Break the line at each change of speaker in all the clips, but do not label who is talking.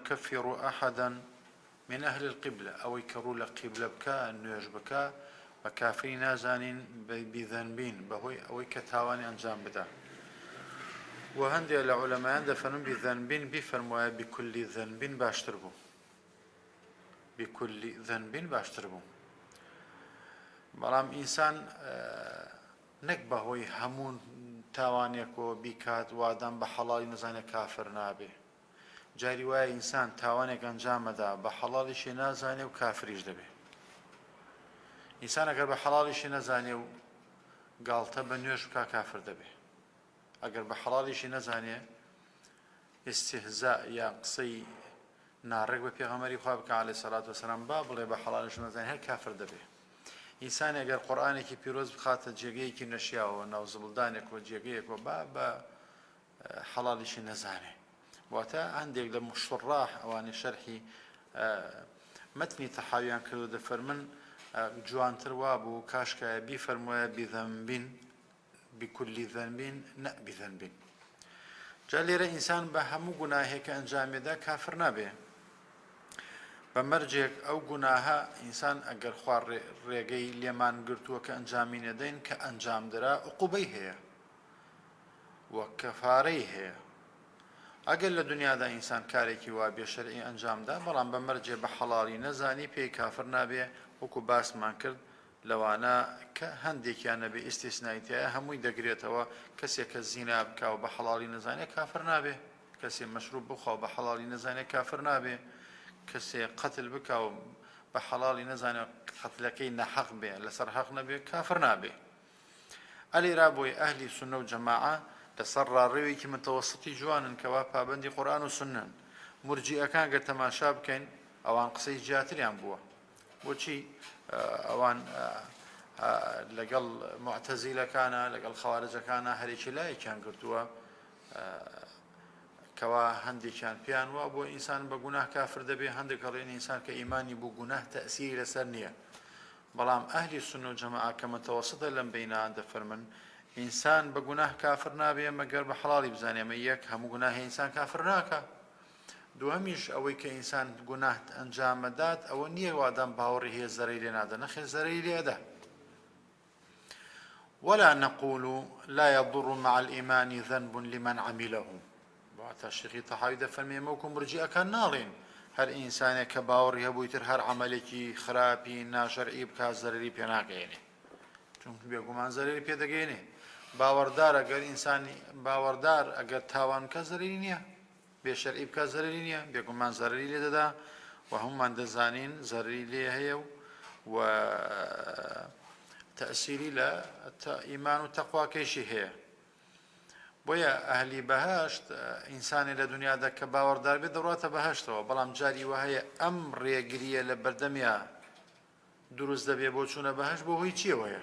يكفر أحدا من أهل القبلة أو يكروا لقبلة بكاء النيوش بكاء وكافرين نازانين بذنبين بهوي أو كتاواني أنجام بدا وهندي العلماء دفنون بذنبين بفرموا بكل ذنب باشتربوا بكل ذنب باشتربوا بەڵام ئینسان نەک بەهۆی هەموو تاوانێک و بیکات وادام بە حەڵاڵی نەزانێت کافر نابێ جاری وایە ئینسان تاوانێک ئەنجامەدا بە حەڵاڵیشی نازانێ و کافریش دەبێ ئینسان ئەگەر بە حەڵاڵیشی نەزانێ و گاڵتە بە نوێژ بکا کافر دەبێ ئەگەر بە حەڵاڵیشی نەزانێ ئیستیهزا یا قسەی ناڕێک بە پێغەمبەری خوا بکە عەلەیهی سەڵات وەسەلام با بڵێ بە حەڵاڵیش نەزانێ هەر کافر دەبێ ئینسان ئەگەر قورئانێکی پیرۆز بخاتە جێگەیەکی نەشیاوە ناو زڵدانێک و جێگەیەک و بە حەڵاڵیشی نەزانێ واتە هەندێک لە شوڕاح ئەوانەی شەرحی مەتنی تەحاویان کردو دەفەرمن جوانتر وابوو کاشکایە بیفەرموویە بذەنبین بكل ذنب نە بذەنبین جا لێرە ئینسان بە هەموو گوناهێکە ئەنجامێدا کافر نابێ بەمەرجێک ئەو گوناهە ئینسان ئەگەر خوا ڕێگەی لێمان گرتووە کە ئەنجامی نەدەین کە ئەنجامدرا عوقوبەی هەیە وە کەفارەی هەیە ئەگەر لە دنیادا ئینسان کارێکی وا بێشەرعی ئەنجامدا بەڵام بەمەرجێ بە حەڵاڵی نەزانی پێی کافر نابێ وەکو باسمان کرد لەوانە کە هەندێکیان نەبێ ئیستیسناییتیایە هەمووی دەگرێتەوە کەسێک کە زینا بکا و بە حەڵاڵی نەزانێت کافر نابێ کەسێ مەشروب بخوا و بە حەڵاڵی نەزانێت کافر نابێ کەسێ قەتل بکا و بە حەڵاڵی نەزانێت قەتلەکەی نەحەق بێ لەسەر حەق نەبێ کافر نابێ ئەلێرا بۆی ئەهلی سونە و جەماعە لەسەر ڕاڕێوێکی متەوەسطی جوانن کەوا پابەندی قورئان و سونەن مرجیئەکان گەر تەماشا بکەین ئەوان قسەی جیاتریان بووە بۆچی ئەوان لەگەڵ معتەزیلەکانە لەگەڵ خەوارجەکانە هەرێکی لایەکیان گرتووە کەوا هەندێکیان پیان وە بۆ ئینسان بە گوناه کافر دەبێ هەندێک هەڵێن ئینسان کە ئیمانی بوو گوناه تەئسیری لەسەر نییە بەڵام ئەهلی سونە و جەماعە کە متەوەسطە لەم بەینان دەفەرمن ئینسان بە گوناه کافر نابێ مەگەر بە حەڵاڵی بزانێ ئەمە یەک هەموو گوناهی ئینسان کافر ناکە دووەمیش ئەوەی کە ئینسان گوناه ئەنجامەدات ئەوە نییە وادام باوەڕی هەیە زەرەی لێ نادە نەخێ زەرەی لێدە ولا نقول لا يضر مع الإيمان ذنب لمن عمله واتە شێخی تەحاوی دەفەرمێ وەکو مرجیئەکان ناڵێن هەر ئینسانێک کە باوەڕی هەبووی تر هەر عەمەلێکی خراپی ناشەرعی بکات زەرەری پێ ناگەیەنێ چونکە بێگومان زەرەری پێ دەگەیەنێ باوەڕدار ئەگەر ئینسانی باوەڕدار ئەگەر تاوان بکە زەرەری نییە بێشەرعی بکات زەرەری نییە بێگومان زەرەری لێ دەدا و هەمومان دەزانین زەرەری لێ هەیە و تەئسیری لە ئیمان و تەقواکەیشی هەیە بۆیە ئەهلی بەهەشت ئینسانی لە دنیادا کە باوەڕدار بێت دەڕاتە بەهەشتەوە بەڵام جاری وهەیە ئەم ڕێگریە لە بەردەمیا دروست دەبێ بۆ چوونە بەهەشت بۆ هۆی چیەوەیە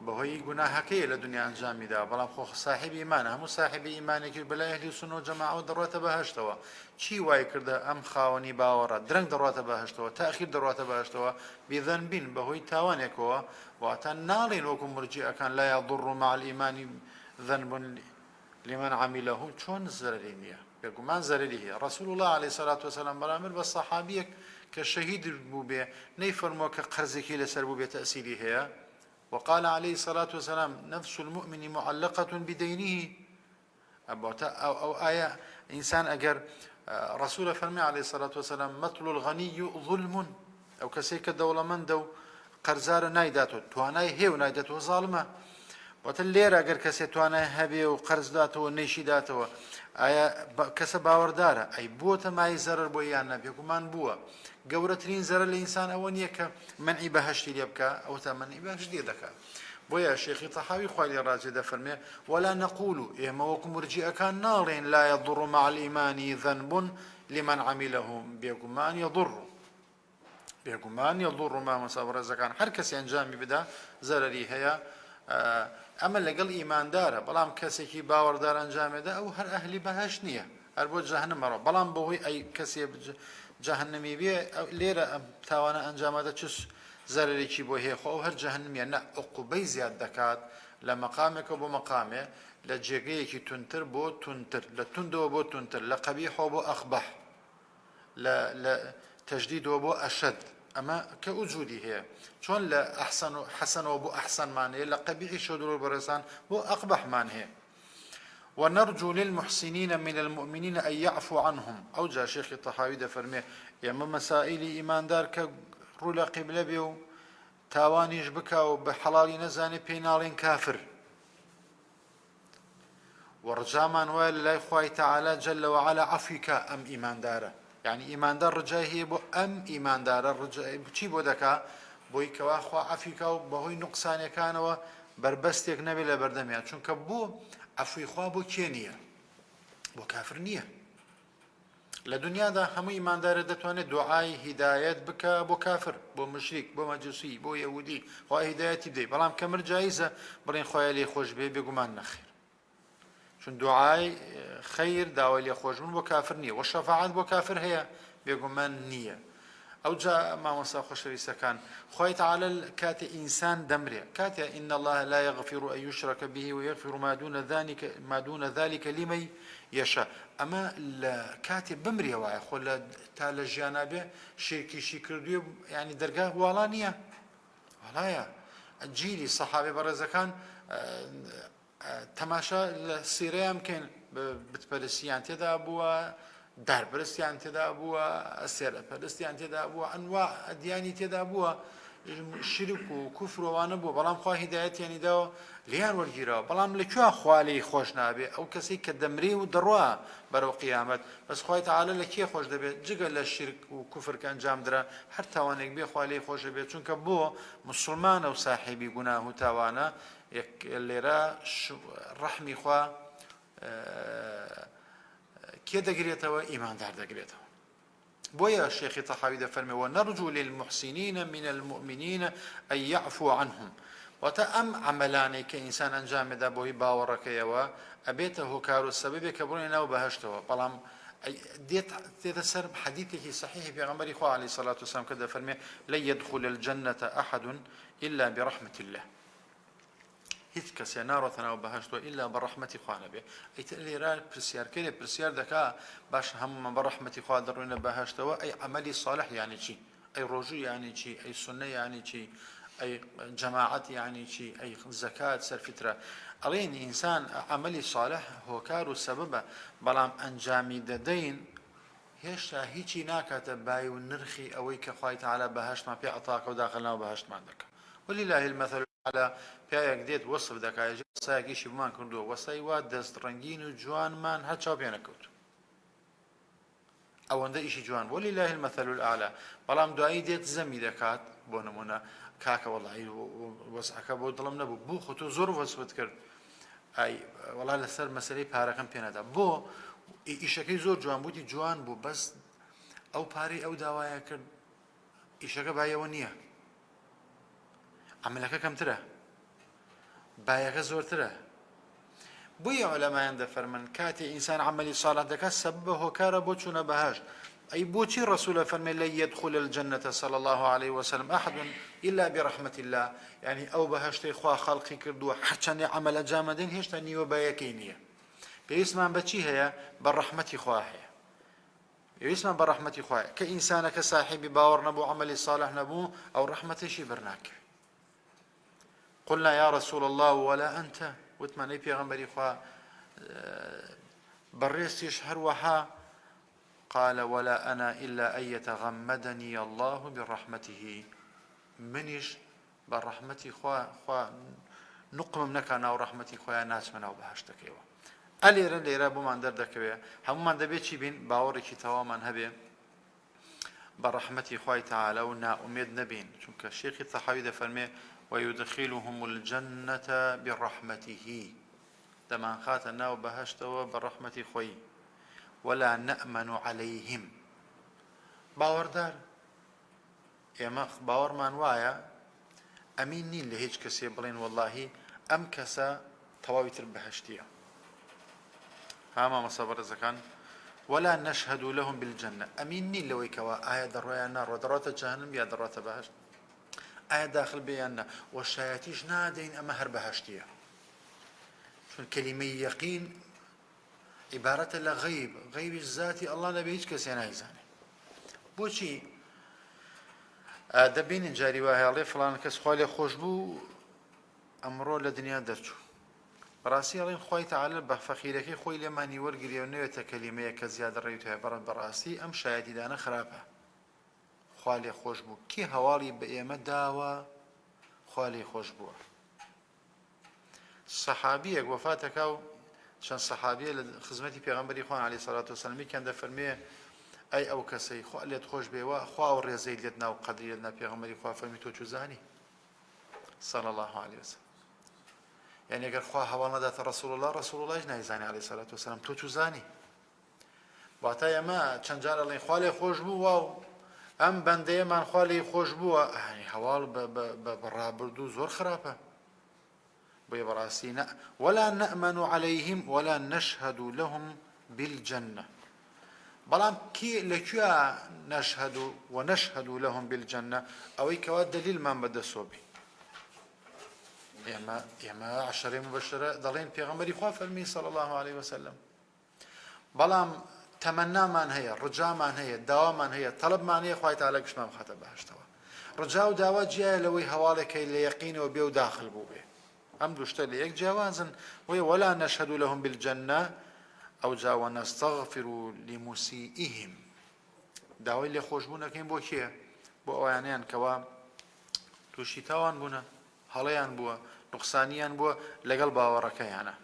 بەهۆی گوناهەکەیە لە دنیا ئەنجامیدا بەڵام خۆ ساحیبی ئیمانە هەموو ساحیبی ئیمانێکی بەلای ئەهلی سونە و جەماعە دەڕاتە بەهەشتەوە چی وای کردە ئەم خاوەنی باوەڕە درەنگ دەڕاتە بەهەشتەوە تاخیر دەڕاتە بەهەشتەوە بذەنبین بەهۆی تاوانێکەوە واتە ناڵێن وەکو مرجیئەکان لا يضر مع الإيمان ذنب لمن عمله چۆن زەرەری نییە بێگومان زەرەری هەیە ڕەسوول الله عەلەیهی سەڵات وەسەلام بەرامبەر بە سەحابیەک کە شەهید بوو بێ نەیفەرمووە کە قەرزێکی لەسەر بوو بێ تەئسیری هەیە وقال عليه الصلاة والسلام نفس المؤمن معلقة بدينه أو آية إنسان أجر رسول فرمي عليه الصلاة والسلام مثل الغني ظلم أو كسيك الدولة من دو قرزار نايداته تواناي هيو نايداته ظالمة وتليرا أجر كسي تواناي هبي وقرز داته ونيشي داته آية كسب باوردارة أي بوتا ما يزرر بويان نبي كمان بوا گەورەترین زەرە لە ئینسان ئەوە نییە کە منعی بەهەشتی لێ بکە ئەو تا منعی بەهەشتی دەکات بۆیە شێخی تەحاوی خوای لێ ڕاجێ دەفەرمێ ولا نقول ئێمە وەکو مرجیئەکان ناڵێن لا يضر مع الإيمان ذنب لمن عمله بێگومان يضر مامۆستا بەڕێزەکان هەر کەسی ئەنجامی بدا زەرەری هەیە ئەمە لەگەڵ ئیماندارە بەڵام کەسێکی باوەڕدار ئەنجامێدا ئەو هەر ئەهلی بەهەشت نییە هەر بۆ جەهەنەمەڕۆ بەڵام بەهۆی ئەی کەسێ جەهەنەمی بێ لێرە ئەم تاوانە ئەنجامەدە چ زەرێکی بۆ هەیە خۆ ئەو هەر جەهەنمیە نە عوقوبەی زیاد دەکات لە مەقامێکە بۆ مەقامێ لە جێگەیەکی تونتر بۆ تونتر لە توندەوە بۆ تونتر لە قەبیحەوە بۆ ئەخبەح لا تجديد وبو أشد أما كوجودي هي شون لا أحسن حسن وبو أحسن معنى لا قبيح شدور برسان بو أقبح معنى ونرجو للمحسنين من المؤمنين أن يعفو عنهم أو جاء شيخ الطحاوي ده فرمي يا مسائل إيمان دار كرولا قبلة بيو تاوانيش بكا وبحلال نزاني بينالين كافر ورجامان ويل لا إخوة تعالى جل وعلا عفيك أم إيمان داره يعني إيمان دار رجاي هي بو أم إيمان دار الرجاي بشي بودكا بوي كوا خوا عفيك وبهوي نقصان كانوا بربستك نبي لبردميات شون كبو عفوی خوا بۆ کێ نییە بۆ کافر نییە لە دنیادا هەموو ئیماندارە دەتوانێت دوعای هیدایەت بکە بۆ کافر بۆ مشریک بۆ مەجوسی بۆ یەهودی خوا هیدایەتی بدەیت بەڵام کەمر جایزە بڵێن خۆیان لێ خۆش بێ بێگومان نەخێر چون دوعای خەیر داوای لێ خۆشبوون بۆ کافر نییە و شەفاعەت بۆ کافر هەیە بێگومان نییە أو جاء ما مساق شريسة كان خوي تعالى كات إنسان دمري كات إن الله لا يغفر أن يشرك به ويغفر ما دون ذلك لمن يشاء أما الكاتب بمري واعي خلا تعالى جانبه شركي شكر يعني درجة والانية ولايا جيلي الصحابة برزا كان تماشا السيرة يمكن بتبرسيان تدا أبوها دار پرستیان تێدا بووە ئەسێرە پەرستیان تێدا بووە ئەنواع ئەدیانی تێدا بووە شرک و کوفرەوانە بوو بەڵام خوا هیدایەتیانی داوە لیان وەرگیرەوە بەڵام لەکوێ خوا لێی خۆش نابێ ئەو کەسێک کە دەمرێ و دەڕوا بەرەو قیامەت بەس خوای تەعالە لە کێ خۆش دەبێت جگە لە شرک و کوفر کە ئەنجام درا هەر تاوانێک بێ خوا لێی خۆش دەبێت چونکە بۆ موسڵمانە و ساحیبی گوناه و تاوانە لێرە ڕەحمی خوا كي دقريتها إيمان دار دقريتها بويا الشيخ طحاوي دفرمي ونرجو للمحسنين من المؤمنين أن يعفو عنهم وتأم عملاني كإنسان أنجام دا بوهي باورك يوا أبيته كارو السبب كبرنا وبهشته بلام ديت تذسر حديثه صحيح في غمر إخوة عليه الصلاة والسلام كده فرمي لن يدخل الجنة أحد إلا برحمة الله هیچ کەسێ ناڕۆتەنەوە بەهەشتەوە ئیلا بە ڕەحمەتی خوا نەبێ ئەیتر لێرە پرسیارکەرێ پرسیار دەکا باش هەموومان بە ڕەحمەتی خوا دەڕوێنە بەهەشتەوە ئەی عەمەلی صالح یانی چی ئەی ڕۆژوو یانی چی ئەی سوننە یانی چی ئەی جەماعەت یانی چی ئەی زەکات سەرفیترە ئەڵێن ئینسان عەمەلی صالح هۆکار و سەبەبە بەڵام ئەنجامی دەدەین هێشتا هیچی ناکاتە بای و نرخی ئەوەی کە خوای تەعالە بەهەشتمان پێ عەتاکە و داخلناوە بەهەشتمان دەکات ولله المثل على پیاک دێت وەصف دەکات وەسایەکیشی بمان کردووە وەسای وا دەست ڕەنگین و جوانمان هەر چاو پێ نەکەوت ئەوەندە ئیشی جوان ولله المثل الأعلى بەڵام دوایی دێت زەمی دەکات بۆ نمونە کاکە وەڵی وەسعەکە بۆ دڵم نەبوو بوو خۆ تۆ زۆر وەسفت کرد ئەی وەڵا لەسەر مەسەلەی پارەکەم پێ نەدا بۆ ئیشەکەی زۆر جوان بووی جوان بوو بەس ئەو پارەی ئەو داوایە کرد ئیشەکە بایەوە نییە عملەکە کەمترە بایەکە زۆرترە بۆیە عولەمایان دەفەرمن کاتێ ئینسان عەمەلی صالح دەکات سەبەبە هۆکارە بۆ چوونە بەهەشت أي بوتي رسول فرمي لن يدخل الجنة صلى الله عليه وسلم أحد إلا برحمة الله يعني أو بهشتي خوا خلقي كردوا حتى عمل جامدين هشتا نيو بايكينية بيسمان بچي هي بالرحمة خواهي بيسمان بالرحمة خواهي كإنسان كصاحب باور نبو عمل صالح نبو أو رحمة شي برناك قلنا يا رسول الله ولا أنت وتمنى بيغمبري خوا بريستيش هروها قال ولا أنا إلا أن يتغمدني الله برحمته منش بالرحمة خوا نقم منك أنا ورحمتي خويا ناس منا وبهشتك إيوه أليرا ليرا بمان دردك بيه هم من دبيتشي بين باورك تواما هبي بالرحمة خوي تعالى ونا أميد نبين شونك الشيخ الطحاوي ده فرمي ويدخلهم الجنة برحمته دمان خاتنا وبهشته بالرحمة خوي ولا نأمن عليهم باوردار ئێمە باوەڕمان وایە ئەمین نین لە هیچ کەسێ بڵێن وەڵڵاهی ئەم کەسە تەواوی تر بەهەشتیە هاما مەسەبەرزەکان ولا نشهد لهم بالجنة ئەمین نین لەوەی کەوا ئایا دەڕۆیان ناڕۆ دەڕاتە جەهەنەم یا دەڕاتە بەهەشت ئایا داخل بێیان نا وەشایەتیش نادەین ئەمە هەر بەهەشتیە چون کەلیمەی یەقین عبارة لغيب غيب الذاتي الله نبي هيك كسي نايزاني بۆچی دەبینین جاری وایڵێ فڵان کەس خوا لێ خۆش بوو ئەمڕۆ لە دنیا دەرچوو بەڕاستی ئەڵێن خۆی تەعالە بە فەقیرەکەی خۆی لێمانی وەرگریەوە نوێتە کەلیمەیە کە زیادە ڕێوت هەیە بەڕاستی ئەم شایەتیدانە خراپە خوا لێ خۆش بوو کێ هەواڵی بە ئێمە داوە خوا لێ خۆش بووە سەحابیەک وەفاتەکە و چەند سەحابیە لە خزمەتی پێغەمبەری خوا عەلەیهی سەڵات وسەلام کەم دەفەرمێ ئەی ئەو کەسەی خوا لێت خۆش بێوە خوا و ڕێزەی لێت ناو قەدری لێت نا پێغەمبەری خوا فەرمی تۆ چوزانی صلی الله علیه وسلم یعنی ئەگەر خوا هەواڵ نەداتە ڕەسوڵ اللهش نایزانی عەلەیهی سەڵات وسەلام تۆ چوزانی واتە ئێمە چەند جار ئەڵێن خوا لێ خۆش بووە و ئەم بەندەیەمان خوا لێی خۆش بووە هەواڵ بە ڕابردوو زۆر خراپە بۆیە بەڕاستی ولا نأمن عليهم ولا نشهد لهم بالجنة بەڵام لەکوێ نشهد ونشهد لهم بالجنة ئەوەی کەوا دلیلمان بەدەستۆ بێ ئێمە عەشەرەی مبەشەرە دەڵێن پێغەمبەری خوا فەرمی صلی الله عليه وسلم بەڵام تەمەنامان هەیە ڕجامان هەیە داوامان هەیە تەڵەبمان هەیە خوای تەعالە گشتمان بخاتە بەهەشتەوە ڕجا و داوا جیایە لەوەی هەواڵێکی لە یەقینەوە بێ و داخل بوو بێ ئەم دوو شتە لە یەک جیاوازن ولا نشهد لهم بالجنة ئەو جا ونستغفر لمسيئهم داوای لێ خۆشبوونەکەین بۆ کێ بۆ ئەوانیان کەوا تووشی تاوان بوونە هەڵەیان بووە نوقسانیان بووە لەگەڵ باوەڕەکەیانە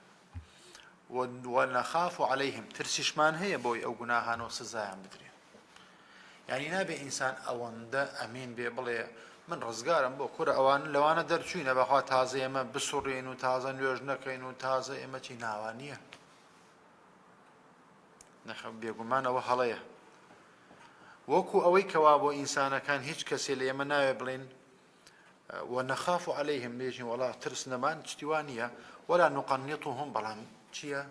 ونخاف عليهم ترسیشمان هەیە بۆی ئەو گوناهانەوە سزایان بدرێ یعنی نابێ ئینسان ئەوەندە ئەمین بێ بڵێ من ڕزگارم بۆ کورە ئەوان لەوانە دەرچوینە بەخوا تازە ئێمە بسوڕێن و تازە نوێژ نەکەین و تازە ئێمە چی ناوانییە بێگومان ئەوە هەڵەیە وەکو ئەوەی کەوا بۆ ئینسانەکان هیچ کەسێ لە ئێمە ناوێ بڵێن ونخاف عليهم بێژین وڵا ترس نەمان شتیوانە ولا نقنطهم بەڵام چییە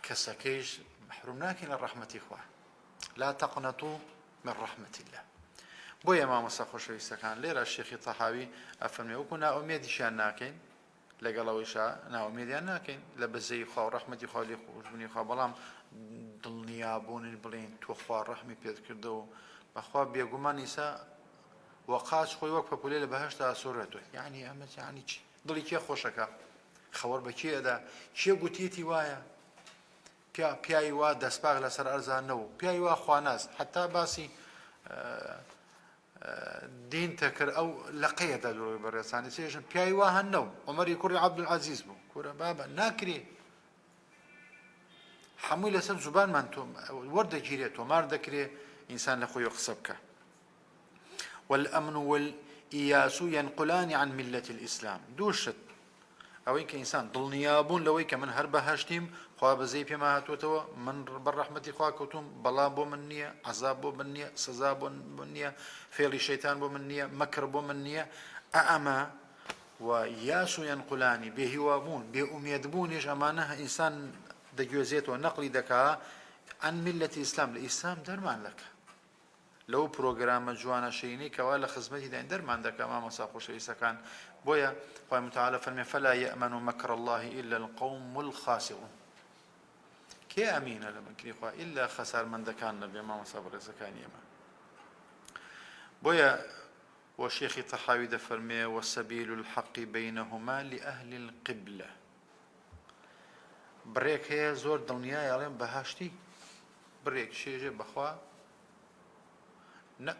کەسەکەیش محروم ناکەین لە ڕەحمەتی خوا لا تقنطوا من رحمة الله بۆیە مامۆستا خۆشەویستەکان لێرە شێخی تەحاوی ئەفەرمێ وەکو ناومێدیشیان ناکەین لەگەڵەوەیشا ناومێدیان ناکەین لە بەزەی خوا و ڕەحمەتی خوا لێ خۆشبوونی خوا بەڵام دڵنیابوون بڵێن تۆ خوا ڕەحمی پێت کردەوە بەخوا بێگومان ئیسا وەقاچ خۆی وەک پەپولێ لە بەهەشتا ئاسۆڕێتەوە یعنی ئەمە یعنی چی دڵی کێ خۆشەکە خەوەر بە کێدا کێ گوتێتی وایە پیاوی وا دەستپاک لەسەر ئەرزان نەوە پیاوی وا خواناز حتا باسی دین تەکرد ئەو لەقەیەدا دۆی بەڕێزانی چێژن پیاوی وا هەنەو عومەری کوڕی عەبدولعەزیز بوو کوورە بابە ناکرێ هەمووی لەسەر زوبانمان تۆ وەردەگیرێت تۆمار دەکرێ ئینسان لە خۆی قسە بکە والأمن والإياس ينقلان عن ملة الإسلام دوشت ئەوەی کە ئینسان دڵنیابوون لەوەی کە من هەر بەهەشتیم خوا بەزەی پێما هاتووەتەوە من بەڕەحمەتی خوا کەوتوم بەڵام بۆ من نییە عەزاب بۆ من نییە سزا بۆ من نییە فێڵی شەیتان بۆ من نییە مەکر بۆ من نییە ئەمە و یاس و یەنقولانی بێهیوابوون بێئومێدبوونیش ئەمانە ئینسان دەگوێزێتەوە نەقلی دەکا عن ملەتی ئیسلام لە ئیسلام دەرمان دەکا لەو پرۆگرامە جوانە شەینەی کەوا لە خزمەتی داین دەرمان دەکا مامۆستا خۆشەویستەکان بۆیە خوای متعالە فەرمێ فلا يأمن مكر الله إلا القوم الخاسرون کێ ئەمینە لە مەکری خوا ئیلا خەسارمەندەکان نەبێ مامۆستا بەڕێزەکانی ئێمە بۆیە وشيخ طحاوي دفرمي وسبيل الحق بينهما لأهل القبلة بريك هي زور دنيا يعلم بهاشتي بريك شيء بخوا لا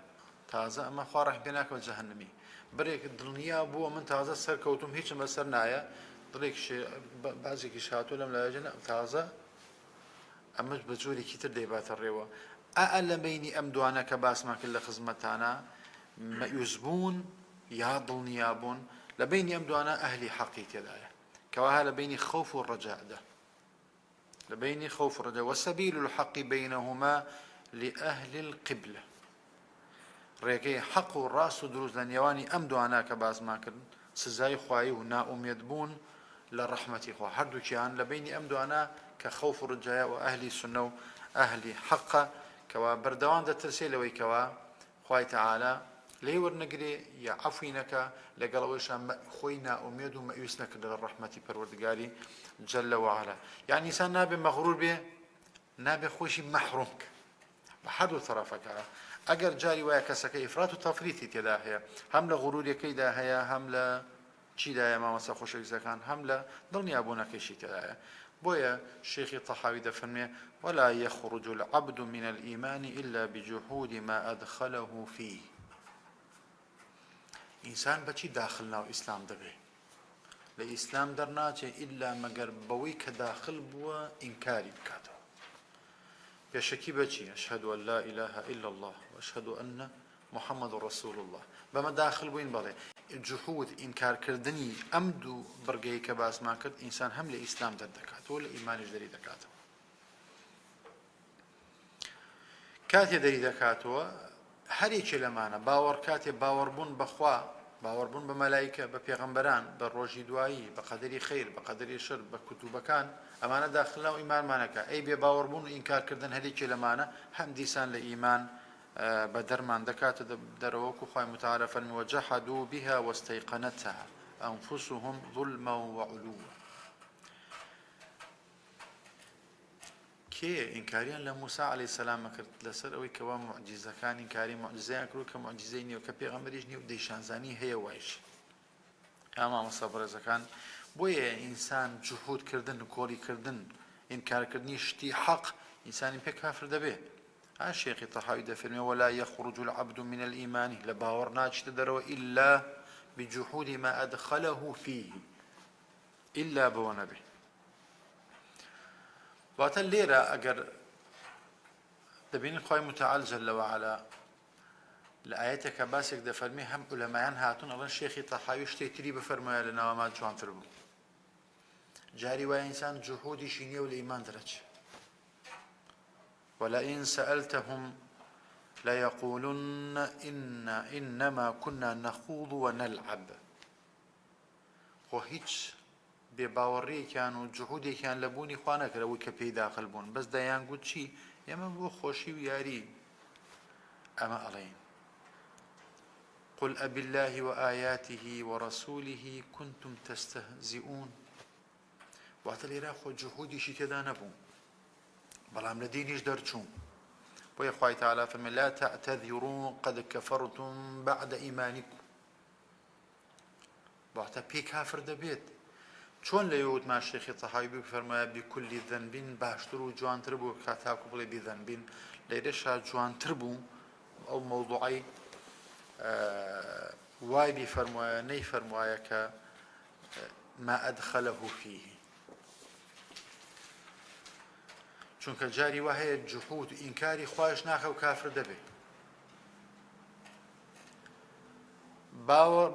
تازه اما خوا راح بينك وجهنمي بريك الدنيا بو من تازه سر كوتم هيك ما سرنايا بريك شيء بعضي كشاتو لم لا جنا تازه اما بجوري كتر ديبات الروا اعلم بيني امدوانا كباس ما كل خدمتانا ما يزبون يا ضلنيابون لبيني امدوانا اهلي حقيقه دايا كواها لبيني خوف والرجاء ده لبيني خوف والرجاء وسبيل الحق بينهما لاهل القبله ريكي حق الراس دروز لنيواني امدوانا كباس ما كن سزاي خواي ونا اميدبون لرحمتي خوا هردو كيان لبيني امدوانا كخوف الرجاء واهلي سنه اهلي حق كوا بردوان ده ترسيل وي كوا خواي تعالى لي ورنقري يا عفوينك لقلوش خوينا اميد وما يسنك للرحمه پروردگاري جل وعلا يعني انسان نابي مغرور به نابي خوشي محرومك بە هەردوو تەرەفەکە ئەگەر جاری وایە کەسەکە ئیفرات و تەفریتی تێدا هەیە هەم لە غوروریەکەیدا هەیە هەم لە چیدایە مامەسە خۆشەویستەکان هەم لە دڵنیابوونەکەیشی تێدایە بۆیە شێخی تەحاوی دەفەرمێ ولا يخرج العبد من الإيمان إلا بجحود ما أدخله فيه إنسان بچی داخل ناو ئیسلام دەبێ لە ئیسلام دەرناچێ ئیلا مەگەر بەوەی کە داخل بووە ئینکاری بکاتەوە پێشەکی بەچی ئەشهەدو ئەن لا إله إلا الله وأشهد أن محمد رسول الله بەمە داخل بووین بەڵێ جحود ئینکارکردنی ئەم دوو بڕگەی کە باسمان کرد ئینسان هەم لە ئیسلام دەردەکاتەوە لە ئیمانیش دەری دەکاتەوە کاتێ دەری دەکاتەوە هەرێکی لەمانە باوەڕ کاتێ باوەڕبوون بەخوا باوەڕبوون بە مەلایکە بە پێغەمبەران بە ڕۆژی دوایی بە قەدەری خەیر بە قەدەری شەر بە کتوبەکان ئەمانە داخل ناو ئیمانمانەکە ئەی بێ باوەڕبوون و ئینکارکردن هەرێکی لەمانە هەم دیسان لە ئیمان بە دەرمان دەکاتە دەرەوەکو خوای متعالە فەرمی وجحدوا بها واستيقنتها أنفسهم ظلما وعلوا کێ ئینکاریان لە موسا عەلەیهی سەلام کرد لەسەر ئەوەی کەوا موعجیزەکان ئینکاری موعجیزەیان کرد کە موعجیزەی نییە کە پێغەمبەریش نییە و دەیشانزانی هەیە وایش یا مامۆستا بەڕێزەکان بۆیە ئینسان جوحودکردن کۆڵیکردن ئینکارکردنی شتی حەق ئینسانی پێ کافر دەبێت شێخی تەحاوی دەفەرمێ ولا يخرج العبد من الإيمان لە باوەڕ ناچێتە دەرەوە إلا بجحود ما أدخله فيه إلا بەوە نەبێ واتە لێرە ئەگەر دەبینین خوای متعال جل وعلا لە ئاەتێکە باسێک دەفەرمێ هەم عولەمایان هاتوون ئەڵێن شێخی تەحاوی شتێک تری بفەرمایە لە ناوەمان جوانتر بوو جاری وایە ئینسان جوحودیشی نییە و لە ئیمان دەرەچێ ولئن سألتهم ليقولن إنما كنا نخوض ونلعب خۆ هیچ بێباوەڕێکیان و جوحودێکیان لە بوونی خوا نەکرەوەی کە پێی داخل بوون بەس دەیان گوت چی ئێمە بۆ خۆشی و یاری ئەمە ئەڵێین قل أبالله وآياته ورسوله كنتم تستهزئون واتە لێرە خۆ جوحودیشی تێدا نەبوو بەڵام لە دینیش دەرچوون بۆیە خوای تەعالی فەرمێ لا تعتذروا قد كفرتم بعد إيمانكم واتە پێی کافر دەبێت چۆن لە یەوتمان شێخی تەحاوی بفەرمایە بكل ذنب باشتر و جوانتر بوو کاتاکو بڵێ بذنب لێرەشا جوانتر بوو ئەو مەوضوعی وای بیفەرمایە نەیفەرمایە کە ما أدخله فيه چونکە جاری وا هەیە جوحود و ئینکاری خوایش ناکە و کافر دەبێت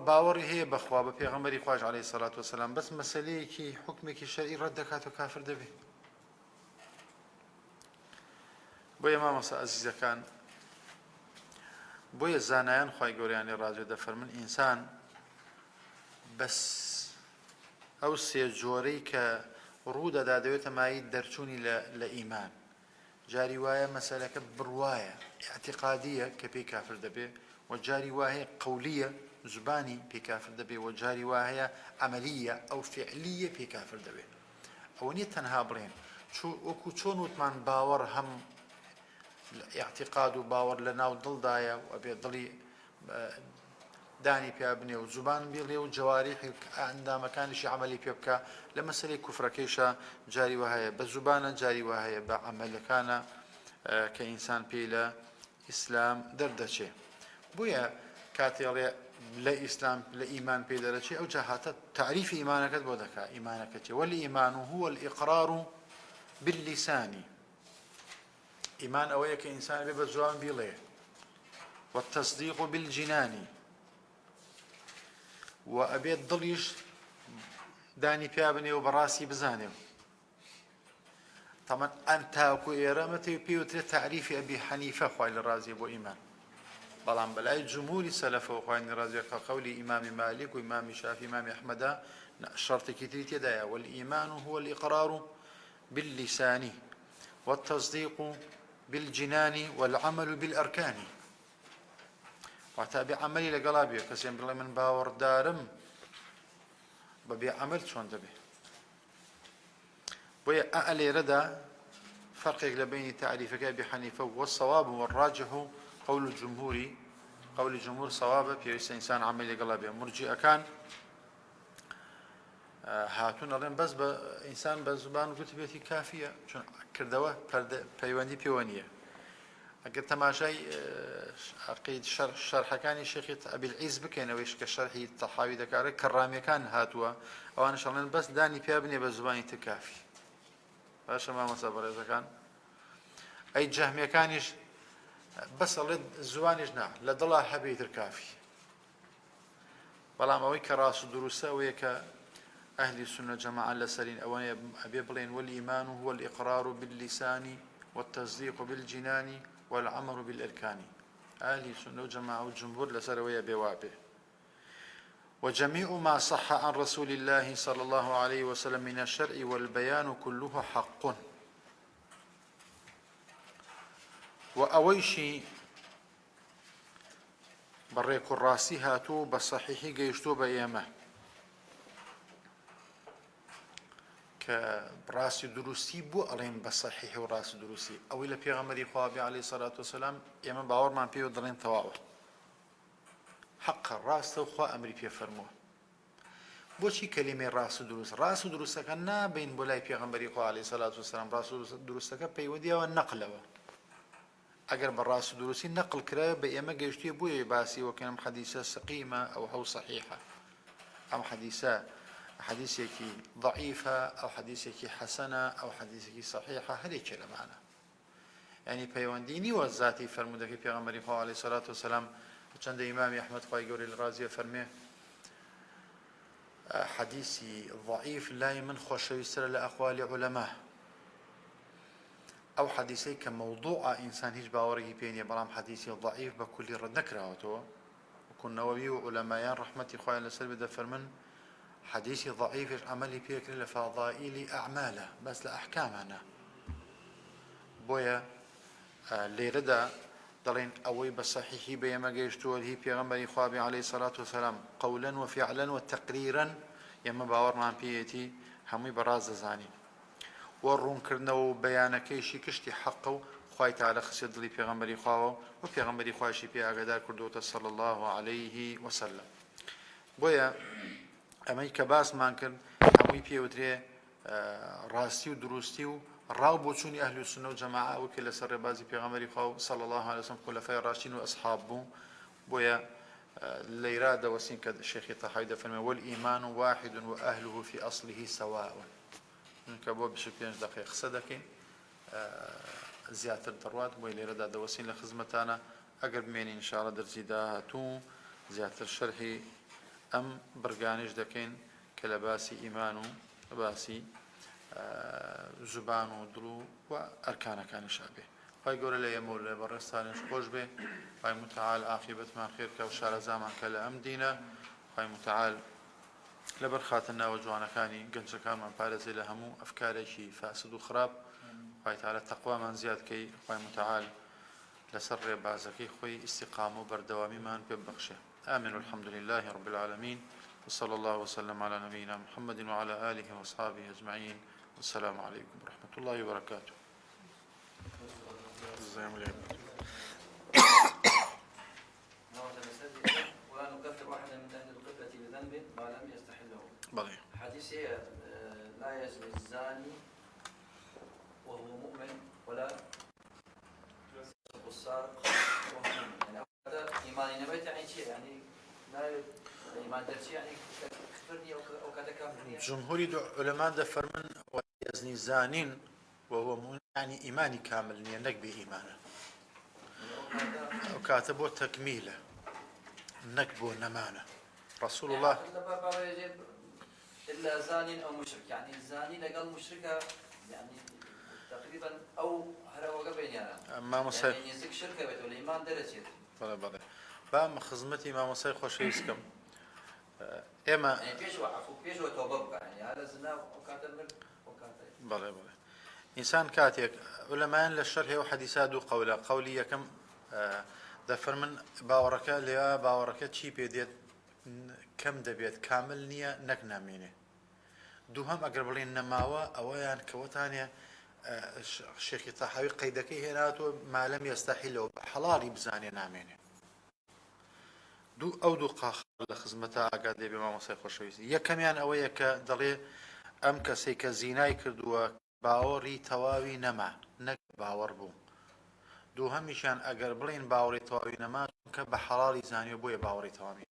باوەڕی هەیە بەخوا بە پێغەمبەری خوایش عەلەیهی سەڵات وەسەلام بەس مەسەلەیەکی حوکمێکی شەرعی ڕەت دەکات و کافر دەبێت بۆیە مامۆستا ئەزیزەکان بۆیە زانایان خوای گەورەیان لێ ڕاضی دەفەرمن ئینسان بەس ئەو سێ جۆرەی کە ڕوودەدا دەوێتە مای دەرچوونی لە ئیمان جاری وایە مەسەلەکە بڕوایە ئیعتیقادیە کە پێی کافر دەبێت و جاری وایە قەولیە زبانی پێی کافر دەبێت و جاری وایە عەمەلیە ئەو فعلیە پێی کافر دەبێت ئەوە نییە تەنها بڵێن وەکو چۆن وتمان باوەڕ هەم اعتقاد و باوەڕ لە ناو دڵدایە و ئەبێ دڵی دانی پێ بنێ و زوبان بێڵێ و جەواریحی ئەندامەکانیشی عەمەلی پێ بکە لە مەسەلەی کوفرەکەیشە جاری وهەیە بە زوبانە جاری وهەیە بە عەمەلەکانە کە ئینسان پێی لە ئیسلام دەردەچێ بۆیە کاتێڵێ لە ئیسلام لە ئیمان پێی دەرەچێ ئەو جاهاتە تعریفی ئیمانەکەت بۆ دەکا ئیمانەکە چێ والئیمان هو الإقرار باللسان ئیمان ئەوەیە کە ئینسان بێ بە زوان بیڵێ والتصديق بالجنان وأبيت ضليش داني بيابني وبراسي بزاني طبعا أنت أكو إيرامتي بيوتري تعريف أبي حنيفة خوالي الرازي أبو إيمان بلان بلاي جمهوري سلف وخوالي الرازي كقولي إمام مالك وإمام شافعي إمام أحمد شرط كتير يدايا والإيمان هو الإقرار باللسان والتصديق بالجنان والعمل بالأركان واتە بێ عەمەلی لەگەڵا بێ کەسێن بڵێ من باوەڕدارم بە بێ عەمەل چۆن دەبێ بۆیە لێرەدا فرق بين تعريفك أبي حنيفة والصواب والراجح قول الجمهور، قول الجمهور صوابه في إنسان عمل قلبه. مرجئة كان هاتون أظن بس إنسان بزبان قلت بيتي كافية شون كردوه بيواني بيوانية. أقول تماشي عقيد شرح كان الشيخ أبي العز بكينا ويش كشرح الطحاوي ذكره كرامي كان هاتوا أو أنا شغلين بس داني بيابني بزباني تكافي باش ما مصبر إذا كان أي جهمي كانش بس الله الزوانيش نعم لضلا حبيت الكافي والله ما ويك راس دروسه ويك أهل السنة جماعة لسرين أوان أبي بلين والإيمان هو الإقرار باللسان والتصديق بالجنان والعمل بالأركان. أهل السنة جماعة والجمهور لسروية بوابه. وجميع ما صح عن رسول الله صلى الله عليه وسلم من الشرع والبيان كله حق. وأويشي بريك الراسي هاتو بصحيح جيشتو بأيامه كراسي دروسي بو ألين بصحيح وراسي دروسي أو إلى بيغمري خوابي عليه الصلاة والسلام يمن باور من بيو دلين تواوه حق الراس تخوا أمري بيه فرموه بوشي كلمة راس دروس كنا بين بولاي بيغمري خوابي عليه الصلاة والسلام راس دروس كنا بيوديا والنقلة أجر بالراس دروسي نقل كرا بأيام جيشتي بوي باسي وكان حديثة سقيمة أو صحيحة أو حديثك ضعيفة أو حديثك حسنة أو حديثك صحيحة هذه كلام معنا يعني بيوانديني والذاتي فرمودك في پیغمبر خدا عليه الصلاة والسلام وچند إمام أحمد قايقوري الرازي فرميه حديثي ضعيف لا يمن خوش يسر لأقوال علماء أو حديثي كموضوع إنسان هيج باوريه بيني برام حديثي ضعيف بكل رد نكرهته وكن نووي وعلماء رحمة خواه لسر بدا فرمن حديثي ضعيف عملي بيكر لفضائل أعماله بس لأحكامنا بويا ليردا دلين أوي بصحيحي بيما جيشتو هي بيغمبري خوابي عليه الصلاة والسلام قولا وفعلا وتقريرا يما باورنا عن بيتي همي براز زاني والرون كرنو بيانكيشي كشتي حقه خواهي تعالى خسيد لي بيغمبري خواه وبيغمبري خواشي بي أغدار كردوتا صلى الله عليه وسلم بويا أمي كباس مانكن همي بيودري راسي ودروستي راو بوچوني أهل السنة والجماعة وكل سر بازي بيغمبري خو صلى الله عليه وسلم خلفاء الراشدين وأصحابه بويا ليراد وسين كد الشيخ طحاوي فرمى والإيمان واحد وأهله في أصله سواء كبو بشكل دقيق صدقين زيادة الدروات بويا ليراد وسين لخدمتنا أقرب مني إن شاء الله درسي داهتو زيادة الشرح أم برقانش دكين كلباسي إيمانو باسي زبان ودلو وأركان كان شابه فيقول لي يمول برستان خوش به فاي متعال عاقبة ما خير كوشار زمان كلا أمدينا فاي متعال لبرخاتنا وجوانا كاني قنش كان من بارزي لهمو أفكاري شي فاسد وخراب فاي تعالى التقوى من زياد كي فاي متعال لسر بعزكي خوي استقامه بردوامي من ببخشه آمين والحمد لله رب العالمين وصلى الله وسلم على نبينا محمد وعلى آله وأصحابه أجمعين والسلام عليكم ورحمة الله وبركاته. السلام عليكم.
ولا نكفر واحدا من أهل القبلة بذنب ما لم يستحله.
بلى.
حديث لا يزني الزاني وهو مؤمن ولا يسرق السارق وهو مؤمن. يعني هذا إيمان نبيت يعني شيء يعني لا إيمان درسي يعني كفرني أو كذا كافرني.
جمهور علماء دفر من يزني زانين وهو يعني إيماني كامل نينك بإيمانه وكاتبه تكميله نكبه نمانه رسول الله
إلا زاني أو مشرك يعني الزاني لقال مشركة يعني تقريبا أو هروا قبل يعني
ما مصير
يعني يزك شركة بيت والإيمان درجة
بلى بام خدمتي ما مصير خوش يسكم إما
يعني بيش وعفو بيش وتوبة يعني هذا زنا وكاتب
بلى إنسان كاتيك علماء للشرح وحديثات قولية كم دفر من باوركة ليا باوركة شي بيديت كم دبيت كامل نية نكنا مينه دوهم أقرب لين نماوة أويان كوتانية شێخی تاحاوی قەیدەکەی هێناتوە مالەم یەستەحیلەوە بە حەڵاڵی بزانێ نامێنێ دوو قاخ لە خزمەتە ئاگات دەبێ مامۆسای خۆشەویستی یەکەمیان ئەوەیە کە دەڵێ ئەم کەسێک کە زینای کردووە باوەڕی تەواوی نەما نەک باوەڕ بوو دووهەمیشیان ئەگەر بڵین باوەڕی تەواوی نەما کە بە حەڵاڵی زانیوە بۆیە باوەڕی تەواوی